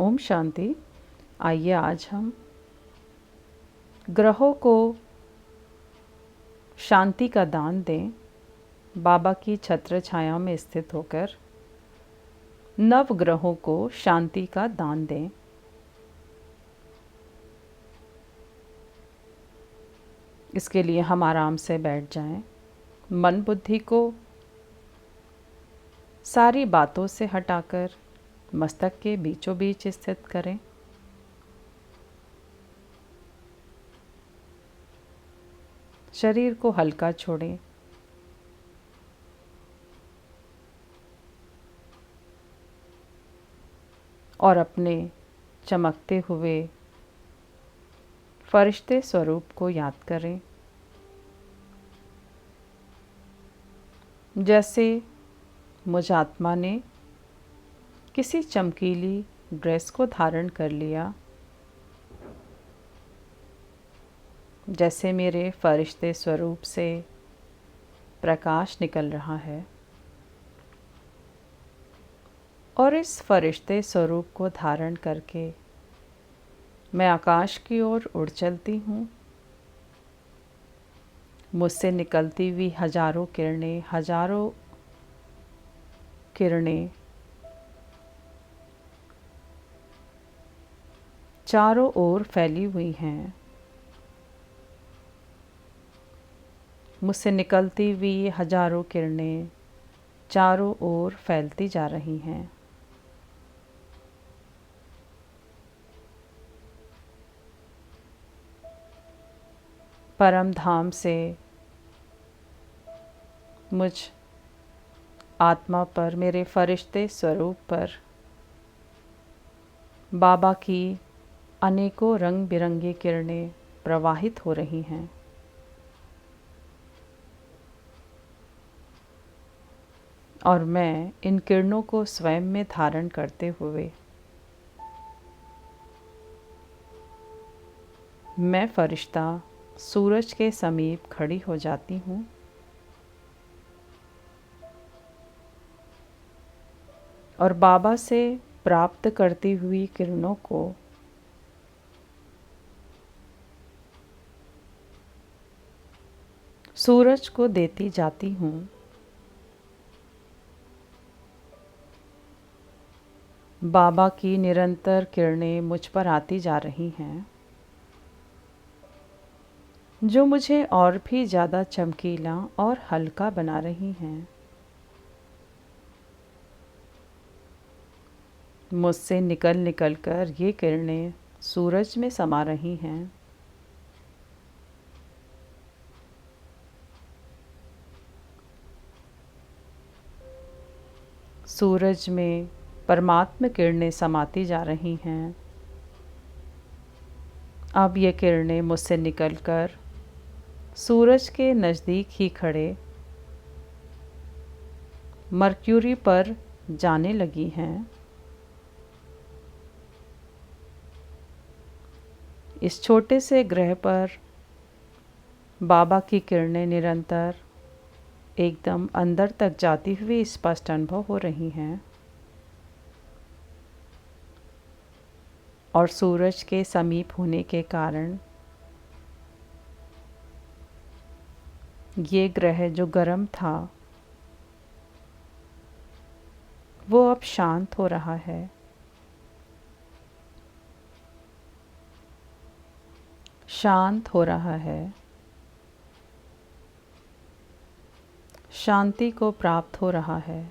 ओम शांति। आइए आज हम ग्रहों को शांति का दान दें। बाबा की छत्र छाया में स्थित होकर नव ग्रहों को शांति का दान दें। इसके लिए हम आराम से बैठ जाएं। मन बुद्धि को सारी बातों से हटाकर मस्तक के बीचों बीच स्थित करें। शरीर को हल्का छोड़ें। और अपने चमकते हुए फरिश्ते स्वरूप को याद करें। जैसे मुझ आत्मा ने किसी चमकीली ड्रेस को धारण कर लिया, जैसे मेरे फरिश्ते स्वरूप से प्रकाश निकल रहा है और इस फरिश्ते स्वरूप को धारण करके मैं आकाश की ओर उड़ चलती हूँ। मुझसे निकलती हुई हजारों किरणें चारों ओर फैली हुई हैं। मुझसे निकलती हुई हजारों किरणें चारों ओर फैलती जा रही हैं। परम धाम से मुझ आत्मा पर, मेरे फरिश्ते स्वरूप पर बाबा की अनेकों रंग बिरंगी किरणें प्रवाहित हो रही हैं। और मैं इन किरणों को स्वयं में धारण करते हुए मैं फरिश्ता सूरज के समीप खड़ी हो जाती हूँ। और बाबा से प्राप्त करती हुई किरणों को सूरज को देती जाती हूँ। बाबा की निरंतर किरणें मुझ पर आती जा रही हैं, जो मुझे और भी ज़्यादा चमकीला और हल्का बना रही हैं। मुझसे निकल कर ये किरणें सूरज में समा रही हैं। सूरज में परमात्मा किरणें समाती जा रही हैं। अब ये किरणें मुझसे निकलकर सूरज के नज़दीक ही खड़े मर्क्यूरी पर जाने लगी हैं। इस छोटे से ग्रह पर बाबा की किरणें निरंतर एकदम अंदर तक जाती हुई स्पष्ट अनुभव हो रही हैं। और सूरज के समीप होने के कारण ये ग्रह जो गर्म था वो अब शांत हो रहा है। शांत हो रहा है। शांति को प्राप्त हो रहा है।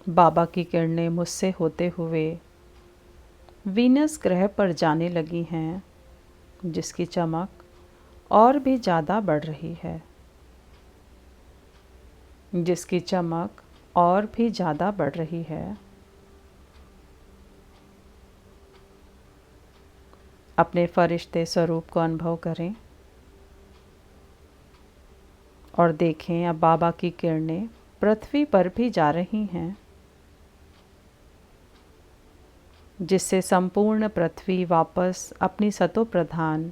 बाबा की किरणें मुझसे होते हुए वीनस ग्रह पर जाने लगी हैं, जिसकी चमक और भी ज़्यादा बढ़ रही है। जिसकी चमक और भी ज़्यादा बढ़ रही है। अपने फरिश्ते स्वरूप को अनुभव करें और देखें अब बाबा की किरणें पृथ्वी पर भी जा रही हैं, जिससे संपूर्ण पृथ्वी वापस अपनी सतो प्रधान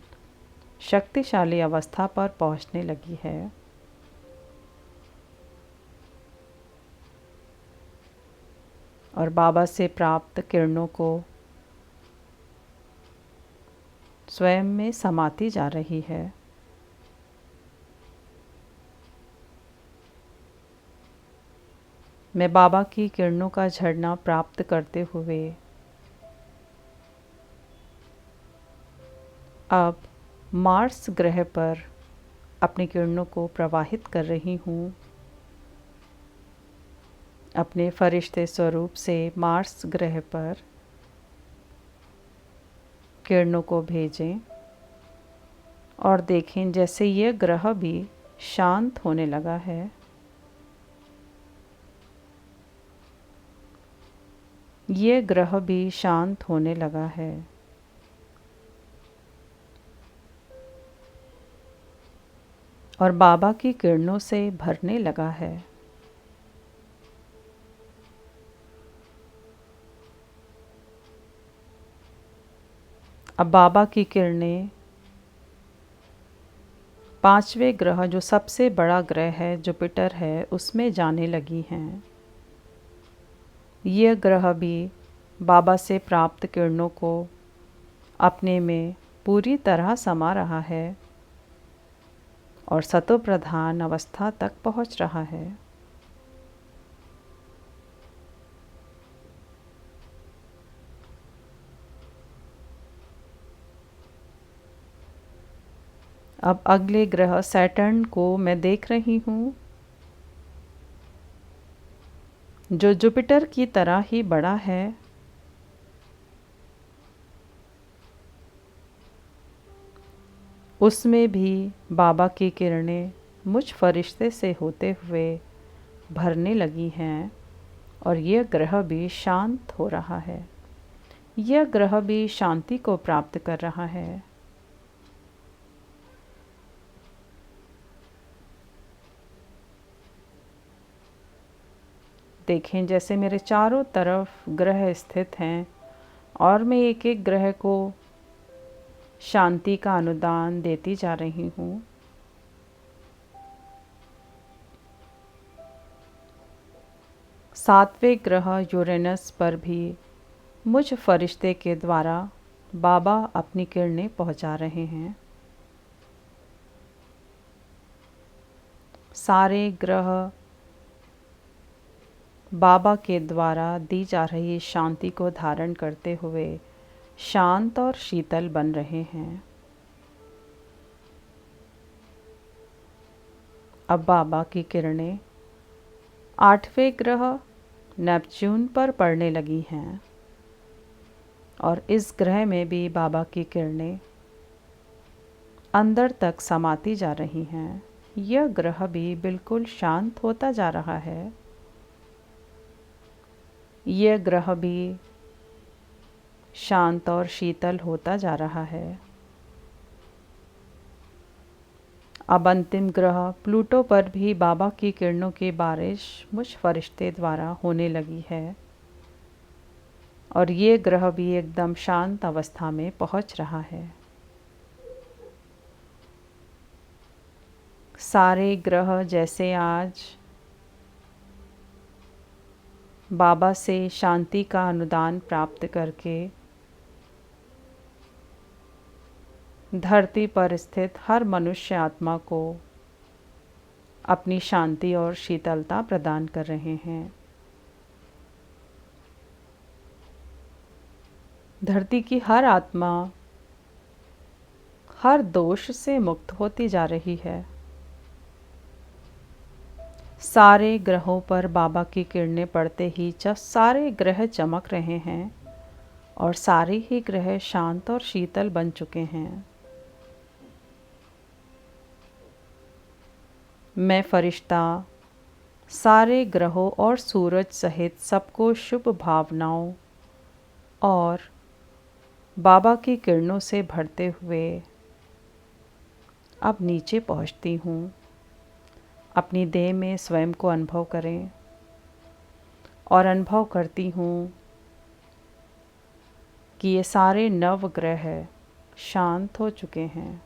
शक्तिशाली अवस्था पर पहुंचने लगी है। और बाबा से प्राप्त किरणों को स्वयं में समाती जा रही है। मैं बाबा की किरणों का झरना प्राप्त करते हुए अब मार्स ग्रह पर अपनी किरणों को प्रवाहित कर रही हूँ। अपने फरिश्ते स्वरूप से मार्स ग्रह पर किरणों को भेजें और देखें जैसे यह ग्रह भी शांत होने लगा है। यह ग्रह भी शांत होने लगा है। और बाबा की किरणों से भरने लगा है। अब बाबा की किरणें पांचवें ग्रह, जो सबसे बड़ा ग्रह है, जुपिटर है, उसमें जाने लगी हैं। यह ग्रह भी बाबा से प्राप्त किरणों को अपने में पूरी तरह समा रहा है और सतो प्रधान अवस्था तक पहुंच रहा है। अब अगले ग्रह सैटर्न को मैं देख रही हूँ, जो जुपिटर की तरह ही बड़ा है। उसमें भी बाबा की किरणें मुझ फरिश्ते से होते हुए भरने लगी हैं और यह ग्रह भी शांत हो रहा है। यह ग्रह भी शांति को प्राप्त कर रहा है। देखें जैसे मेरे चारों तरफ ग्रह स्थित हैं और मैं एक एक ग्रह को शांति का अनुदान देती जा रही हूँ। सातवें ग्रह यूरेनस पर भी मुझ फरिश्ते के द्वारा बाबा अपनी किरणें पहुँचा रहे हैं। सारे ग्रह बाबा के द्वारा दी जा रही शांति को धारण करते हुए शांत और शीतल बन रहे हैं। अब बाबा की किरणें आठवें ग्रह नेपच्यून पर पड़ने लगी हैं और इस ग्रह में भी बाबा की किरणें अंदर तक समाती जा रही हैं। यह ग्रह भी बिल्कुल शांत होता जा रहा है। यह ग्रह भी शांत और शीतल होता जा रहा है। अब अंतिम ग्रह प्लूटो पर भी बाबा की किरणों की बारिश मुझ फरिश्ते द्वारा होने लगी है और ये ग्रह भी एकदम शांत अवस्था में पहुंच रहा है। सारे ग्रह जैसे आज बाबा से शांति का अनुदान प्राप्त करके धरती पर स्थित हर मनुष्य आत्मा को अपनी शांति और शीतलता प्रदान कर रहे हैं। धरती की हर आत्मा हर दोष से मुक्त होती जा रही है। सारे ग्रहों पर बाबा की किरणें पड़ते ही सारे ग्रह चमक रहे हैं और सारे ही ग्रह शांत और शीतल बन चुके हैं। मैं फरिश्ता सारे ग्रहों और सूरज सहित सबको शुभ भावनाओं और बाबा की किरणों से भरते हुए अब नीचे पहुंचती हूँ। अपनी देह में स्वयं को अनुभव करें और अनुभव करती हूँ कि ये सारे नवग्रह शांत हो चुके हैं।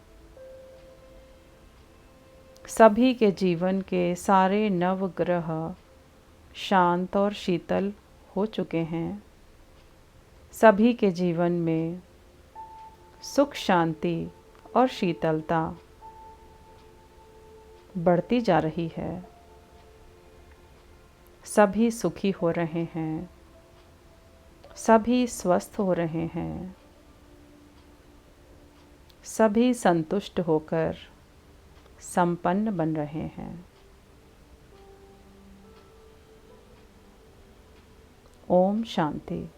सभी के जीवन के सारे नवग्रह शांत और शीतल हो चुके हैं, सभी के जीवन में सुख, शांति और शीतलता बढ़ती जा रही है। सभी सुखी हो रहे हैं, सभी स्वस्थ हो रहे हैं, सभी संतुष्ट होकर संपन्न बन रहे हैं। ओम शांति।